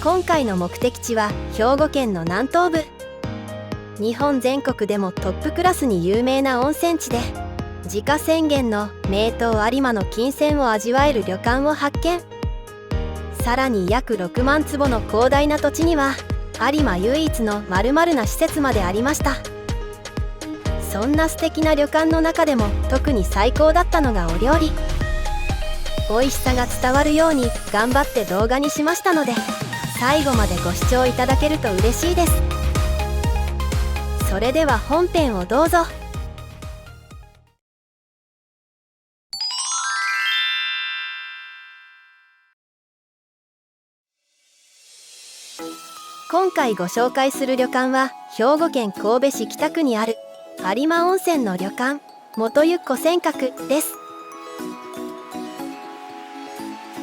今回の目的地は兵庫県の南東部。日本全国でもトップクラスに有名な温泉地で、自家泉源の名湯有馬の金泉を味わえる旅館を発見。さらに約6万坪の広大な土地には有馬唯一の〇〇な施設までありました。そんな素敵な旅館の中でも特に最高だったのがお料理。美味しさが伝わるように頑張って動画にしましたので、最後までご視聴いただけると嬉しいです。それでは本編をどうぞ。今回ご紹介する旅館は兵庫県神戸市北区にある有馬温泉の旅館元湯古泉閣です。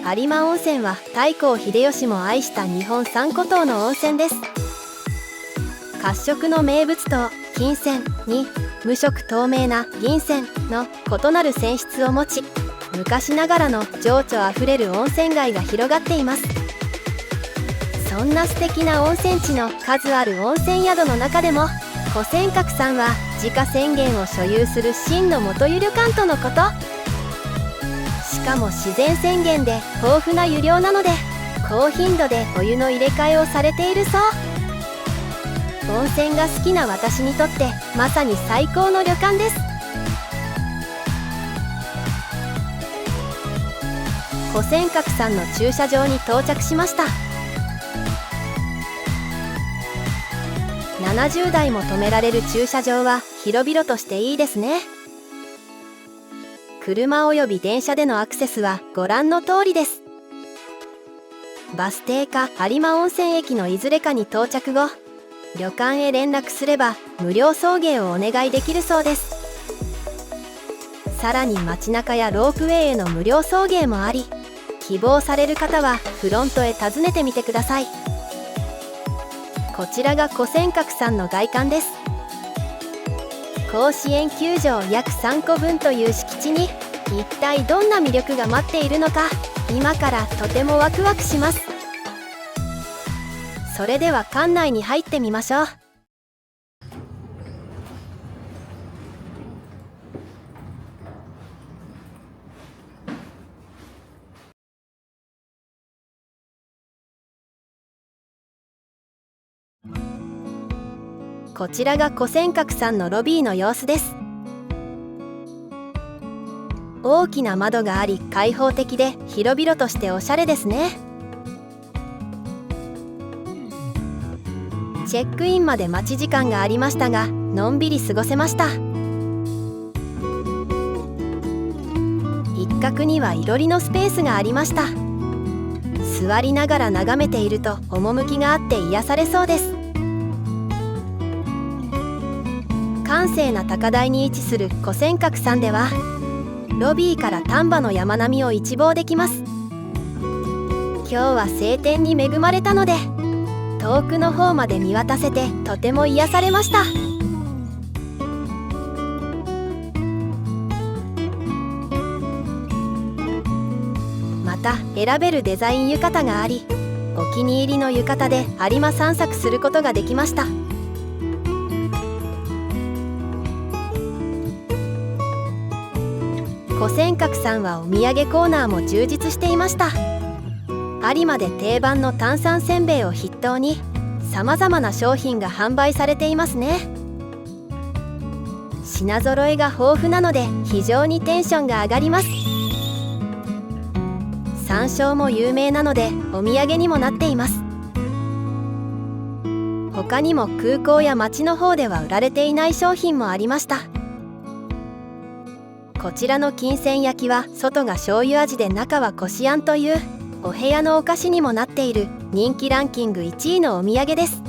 有馬温泉は太閤秀吉も愛した日本三古湯の温泉です。褐色の名物湯金泉に無色透明な銀泉の異なる泉質を持ち、昔ながらの情緒あふれる温泉街が広がっています。そんな素敵な温泉地の数ある温泉宿の中でも古泉閣さんは自家泉源を所有する真の元湯旅館とのこと。しかも自然泉源で豊富な湯量なので、高頻度でお湯の入れ替えをされているそう。温泉が好きな私にとってまさに最高の旅館です。古泉閣さんの駐車場に到着しました。70台も止められる駐車場は広々としていいですね。車および電車でのアクセスはご覧の通りです。バス停か有馬温泉駅のいずれかに到着後、旅館へ連絡すれば無料送迎をお願いできるそうです。さらに街中やロープウェイへの無料送迎もあり、希望される方はフロントへ訪ねてみてください。こちらが古泉閣さんの外観です。甲子園球場約3個分という敷地に一体どんな魅力が待っているのか、今からとてもワクワクします。それでは館内に入ってみましょう。こちらが古泉閣さんのロビーの様子です。大きな窓があり開放的で広々としておしゃれですね。チェックインまで待ち時間がありましたが、のんびり過ごせました。一角にはいろりのスペースがありました。座りながら眺めていると趣があって癒されそうです。閑静な高台に位置する古泉閣さんでは、ロビーから丹波の山並みを一望できます。今日は晴天に恵まれたので、遠くの方まで見渡せてとても癒されました。また選べるデザイン浴衣があり、お気に入りの浴衣で有馬散策することができました。古泉閣さんはお土産コーナーも充実していました。有馬で定番の炭酸せんべいを筆頭にさまざまな商品が販売されていますね。品揃えが豊富なので非常にテンションが上がります。山椒も有名なのでお土産にもなっています。他にも空港や街の方では売られていない商品もありました。こちらの金泉焼きは外が醤油味で中はこしあんというお部屋のお菓子にもなっている人気ランキング1位のお土産です。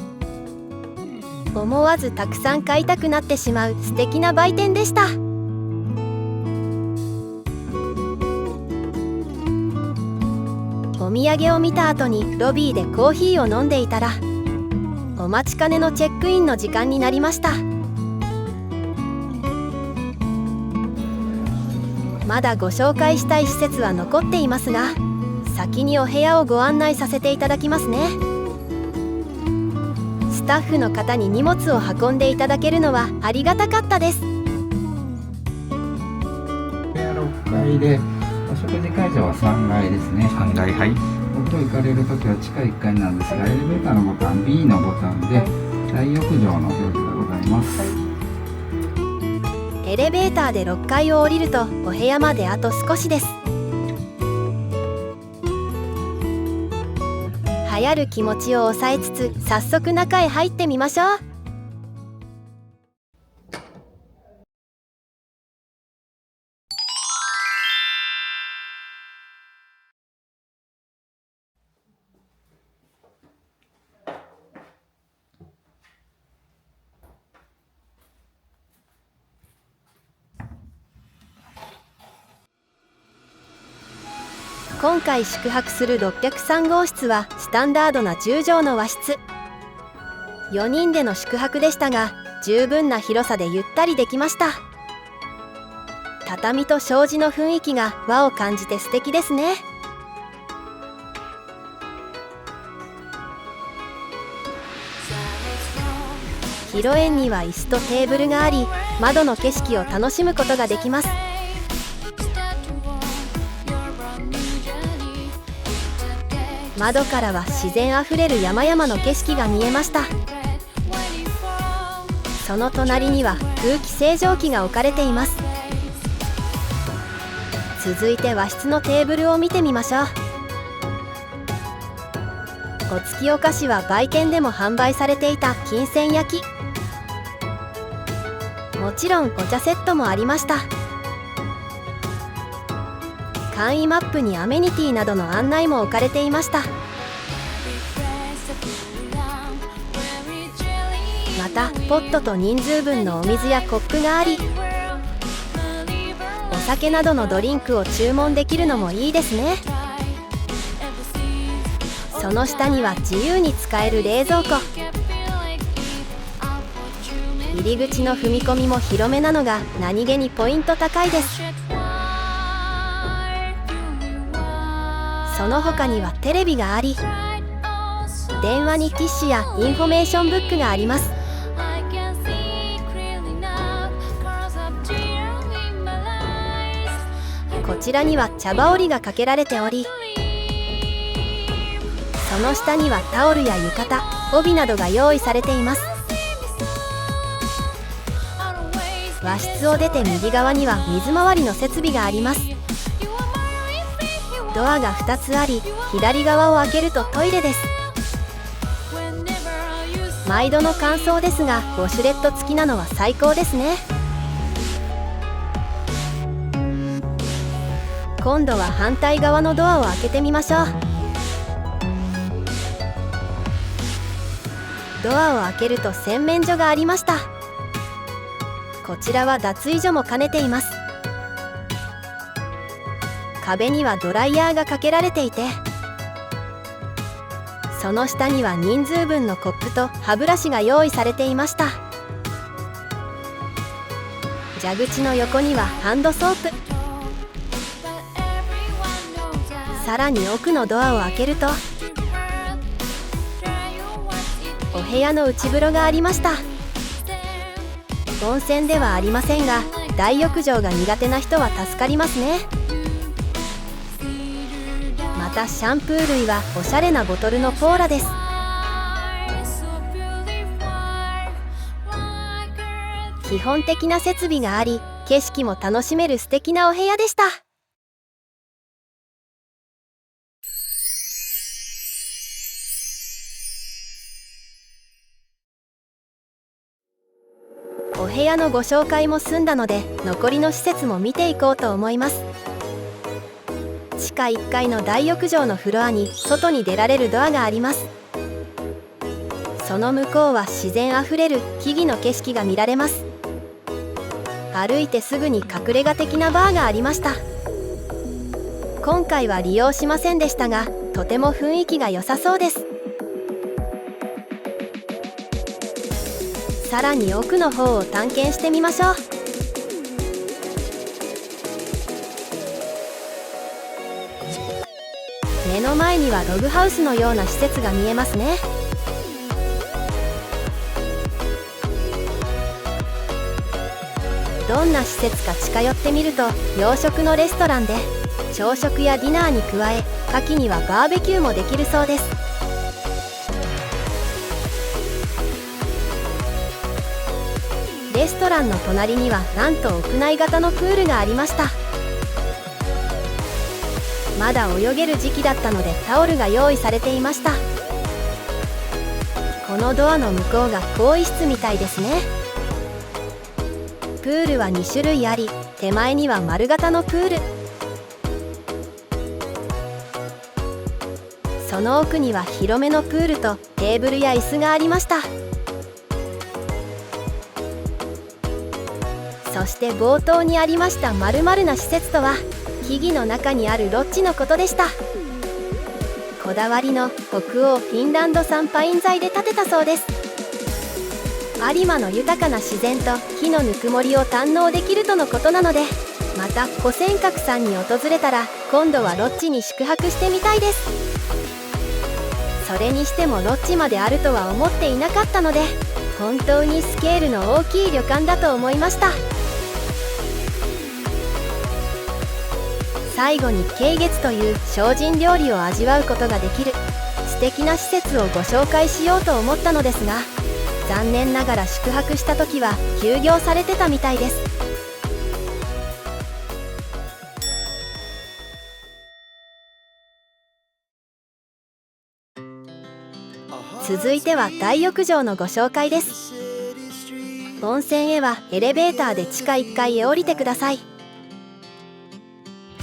思わずたくさん買いたくなってしまう素敵な売店でした。お土産を見た後にロビーでコーヒーを飲んでいたら、お待ちかねのチェックインの時間になりました。まだご紹介したい施設は残っていますが、先にお部屋をご案内させていただきますね。タッフの方に荷物を運んでいただけるのはありがたかったです。6階で、お食事会場は3階ですね。3階、はい。奥行かれるときは地下1階なんですが、エレベーターのボタン B のボタンで大浴場の表示がございます。エレベーターで6階を降りるとお部屋まであと少しです。流行る気持ちを抑えつつ、早速中へ入ってみましょう。今回宿泊する603号室はスタンダードな10畳の和室。4人での宿泊でしたが、十分な広さでゆったりできました。畳と障子の雰囲気が和を感じて素敵ですね。広縁には椅子とテーブルがあり、窓の景色を楽しむことができます。窓からは自然あふれる山々の景色が見えました。その隣には空気清浄機が置かれています。続いて和室のテーブルを見てみましょう。お付きお菓子は売店でも販売されていた金銭焼き。もちろんお茶セットもありました。簡易マップにアメニティなどの案内も置かれていました。またポットと人数分のお水やコップがあり、お酒などのドリンクを注文できるのもいいですね。その下には自由に使える冷蔵庫。入り口の踏み込みも広めなのが何気にポイント高いです。その他にはテレビがあり、電話にティッシュやインフォメーションブックがあります。こちらには茶羽織がかけられており、その下にはタオルや浴衣、帯などが用意されています。和室を出て右側には水回りの設備があります。ドアが2つあり、左側を開けるとトイレです。毎度の感想ですが、ウォシュレット付きなのは最高ですね。今度は反対側のドアを開けてみましょう。ドアを開けると洗面所がありました。こちらは脱衣所も兼ねています。壁にはドライヤーがかけられていて、その下には人数分のコップと歯ブラシが用意されていました。蛇口の横にはハンドソープ。さらに奥のドアを開けると、お部屋の内風呂がありました。温泉ではありませんが、大浴場が苦手な人は助かりますね。またシャンプー類はおしゃれなボトルのポーラです。基本的な設備があり、景色も楽しめる素敵なお部屋でした。お部屋のご紹介も済んだので、残りの施設も見ていこうと思います。地下1階の大浴場のフロアに外に出られるドアがあります。その向こうは自然あふれる木々の景色が見られます。歩いてすぐに隠れ家的なバーがありました。今回は利用しませんでしたが、とても雰囲気が良さそうです。さらに奥の方を探検してみましょう。目の前にはログハウスのような施設が見えますね。どんな施設か近寄ってみると、洋食のレストランで朝食やディナーに加え、夏季にはバーベキューもできるそうです。レストランの隣にはなんと屋内型のプールがありました。まだ泳げる時期だったのでタオルが用意されていました。このドアの向こうが更衣室みたいですね。プールは2種類あり、手前には丸型のプール、その奥には広めのプールとテーブルや椅子がありました。そして冒頭にありました丸々な施設とは、木々の中にあるロッジのことでした。こだわりの北欧フィンランド産パイン材で建てたそうです。有馬の豊かな自然と木のぬくもりを堪能できるとのことなので、また古泉閣さんに訪れたら今度はロッジに宿泊してみたいです。それにしてもロッジまであるとは思っていなかったので、本当にスケールの大きい旅館だと思いました。最後に桂月という精進料理を味わうことができる素敵な施設をご紹介しようと思ったのですが、残念ながら宿泊した時は休業されてたみたいです。続いては大浴場のご紹介です。温泉へはエレベーターで地下1階へ降りてください。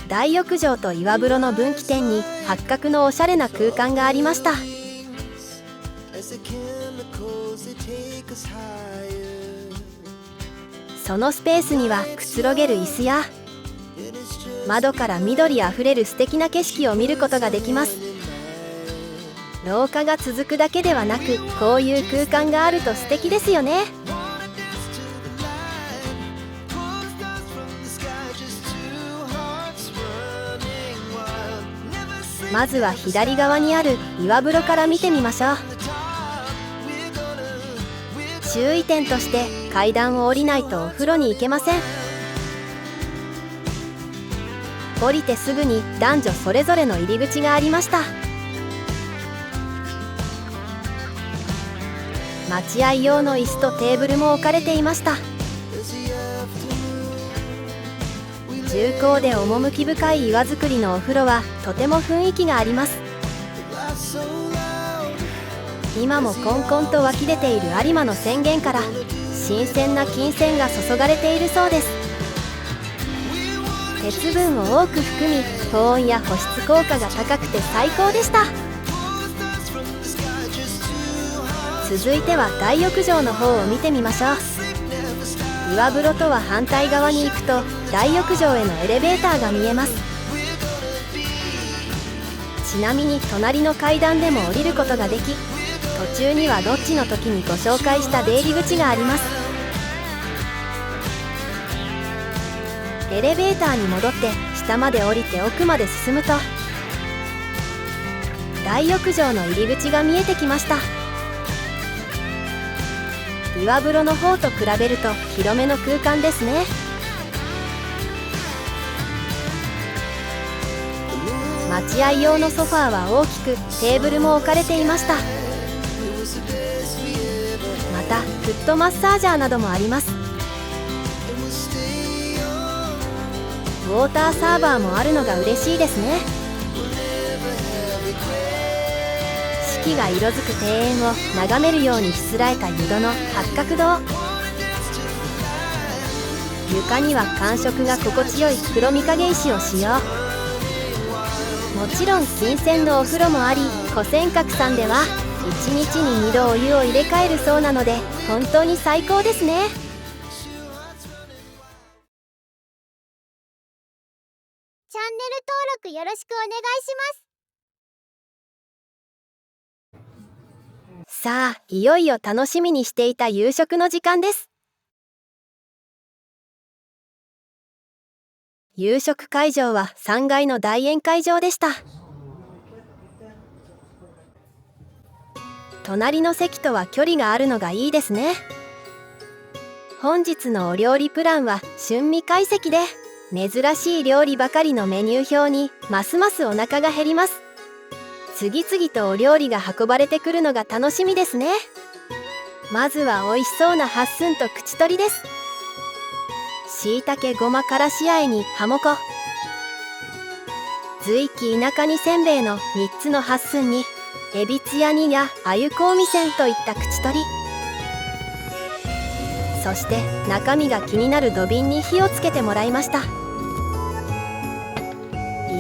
大浴場と岩風呂の分岐点に八角のおしゃれな空間がありました。そのスペースにはくつろげる椅子や、窓から緑あふれる素敵な景色を見ることができます。廊下が続くだけではなく、こういう空間があると素敵ですよね。まずは左側にある岩風呂から見てみましょう。注意点として階段を降りないとお風呂に行けません。降りてすぐに男女それぞれの入り口がありました。待合用の椅子とテーブルも置かれていました。重厚で趣深い岩造りのお風呂はとても雰囲気があります。今もこんこんと湧き出ている有馬の泉源から新鮮な金泉が注がれているそうです。鉄分を多く含み、保温や保湿効果が高くて最高でした。続いては大浴場の方を見てみましょう。岩風呂とは反対側に行くと大浴場へのエレベーターが見えます。ちなみに隣の階段でも降りることができ、途中にはロッジの時にご紹介した出入り口があります。エレベーターに戻って下まで降りて奥まで進むと大浴場の入り口が見えてきました。岩風呂の方と比べると広めの空間ですね。待合用のソファーは大きく、テーブルも置かれていました。またフットマッサージャーなどもあります。ウォーターサーバーもあるのが嬉しいですね。四季が色づく庭園を眺めるようにしつらえた湯戸の八角堂。床には感触が心地よい黒御影石を使用。もちろん金泉のお風呂もあり、古泉閣さんでは1日に2度お湯を入れ替えるそうなので本当に最高ですね。チャンネル登録よろしくお願いします。さあ、いよいよ楽しみにしていた夕食の時間です。夕食会場は3階の大宴会場でした。隣の席とは距離があるのがいいですね。本日のお料理プランは春味懐石で、珍しい料理ばかりのメニュー表にますますお腹が減ります。次々とお料理が運ばれてくるのが楽しみですね。まずは美味しそうなハッスンと口取りです。しいたけごまからしあえにはもこ、随記田舎にせんべいの3つのハッスンにエビつや煮やあゆ香味線といった口取り、そして中身が気になる土瓶に火をつけてもらいました。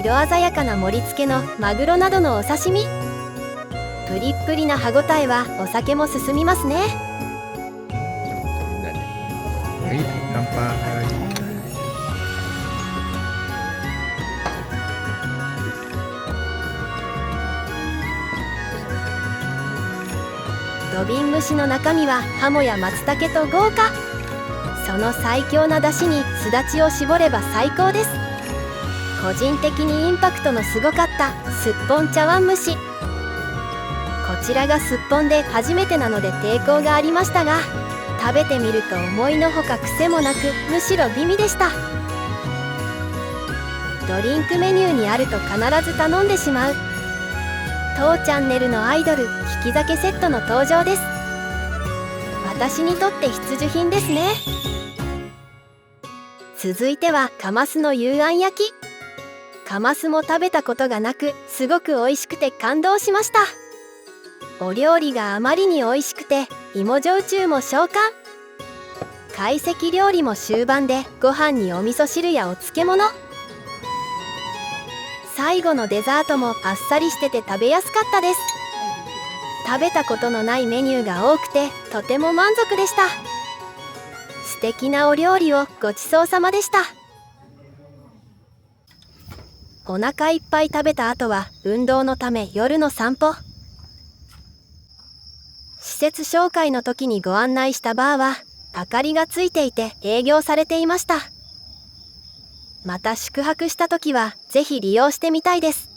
色鮮やかな盛り付けのマグロなどのお刺身、プリップリな歯ごたえはお酒も進みますね。はい、乾杯。土瓶蒸しの中身はハモや松茸と豪華。その最強な出汁にすだちを絞れば最高です。個人的にインパクトのすごかったすっぽん茶碗蒸し、こちらがすっぽんで初めてなので抵抗がありましたが、食べてみると思いのほか癖もなく、むしろ美味でした。ドリンクメニューにあると必ず頼んでしまう当チャンネルのアイドル利き酒セットの登場です。私にとって必需品ですね。続いてはカマスの幽庵焼き。カマスも食べたことがなく、すごく美味しくて感動しました。お料理があまりに美味しくて芋焼酎も召喚。懐石料理も終盤でご飯にお味噌汁やお漬物、最後のデザートもあっさりしてて食べやすかったです。食べたことのないメニューが多くてとても満足でした。素敵なお料理をごちそうさまでした。お腹いっぱい食べた後は運動のため夜の散歩。施設紹介の時にご案内したバーは明かりがついていて営業されていました。また宿泊した時はぜひ利用してみたいです。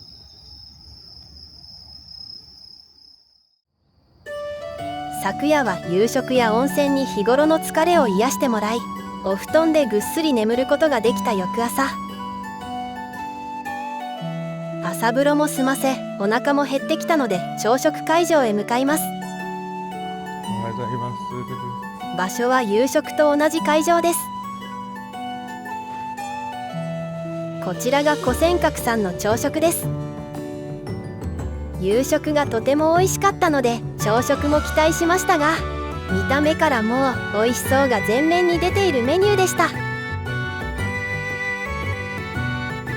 昨夜は夕食や温泉に日頃の疲れを癒してもらい、お布団でぐっすり眠ることができた翌朝、朝風呂も済ませお腹も減ってきたので朝食会場へ向かいます。おはようございます。場所は夕食と同じ会場です。こちらが古仙閣さんの朝食です。夕食がとても美味しかったので朝食も期待しましたが、見た目からもう美味しそうが前面に出ているメニューでした。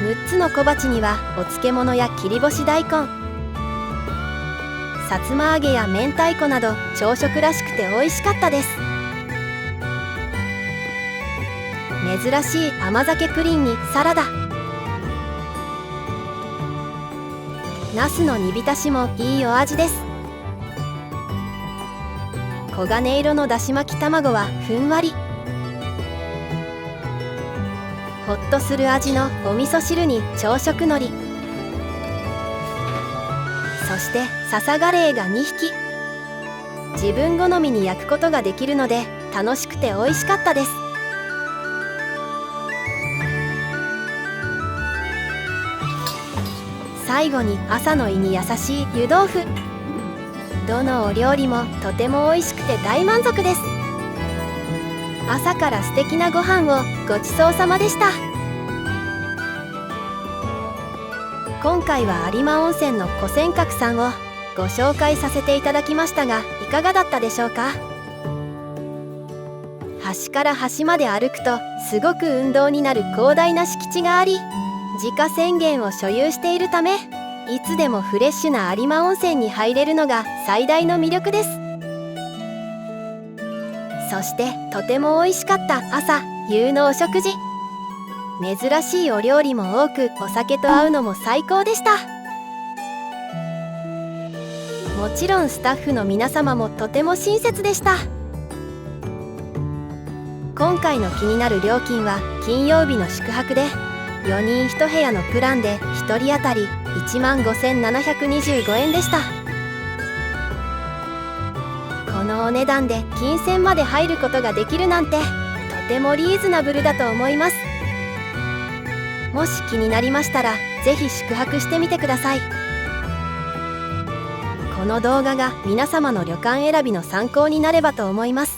6つの小鉢にはお漬物や切り干し大根、さつま揚げや明太子など朝食らしくて美味しかったです。珍しい甘酒プリンにサラダ、ナスの煮浸しもいいお味です。黄金色のだし巻き卵はふんわり、ほっとする味のお味噌汁に朝食のり、そして笹ガレイが2匹。自分好みに焼くことができるので楽しくて美味しかったです。最後に朝の胃に優しい湯豆腐。どのお料理もとても美味しくて大満足です。朝から素敵なご飯をごちそうさまでした。今回は有馬温泉の古仙閣さんをご紹介させていただきましたが、いかがだったでしょうか。端から端まで歩くとすごく運動になる広大な敷地があり、自家泉源を所有しているため、いつでもフレッシュな有馬温泉に入れるのが最大の魅力です。そしてとても美味しかった朝夕のお食事、珍しいお料理も多くお酒と合うのも最高でした。もちろんスタッフの皆様もとても親切でした。今回の気になる料金は金曜日の宿泊で4人1部屋のプランで1人当たり15,725円でした。こののお値段で金銭まで入ることができるなんてとてもリーズナブルだと思います。もし気になりましたらぜひ宿泊してみてください。この動画が皆様の旅館選びの参考になればと思います。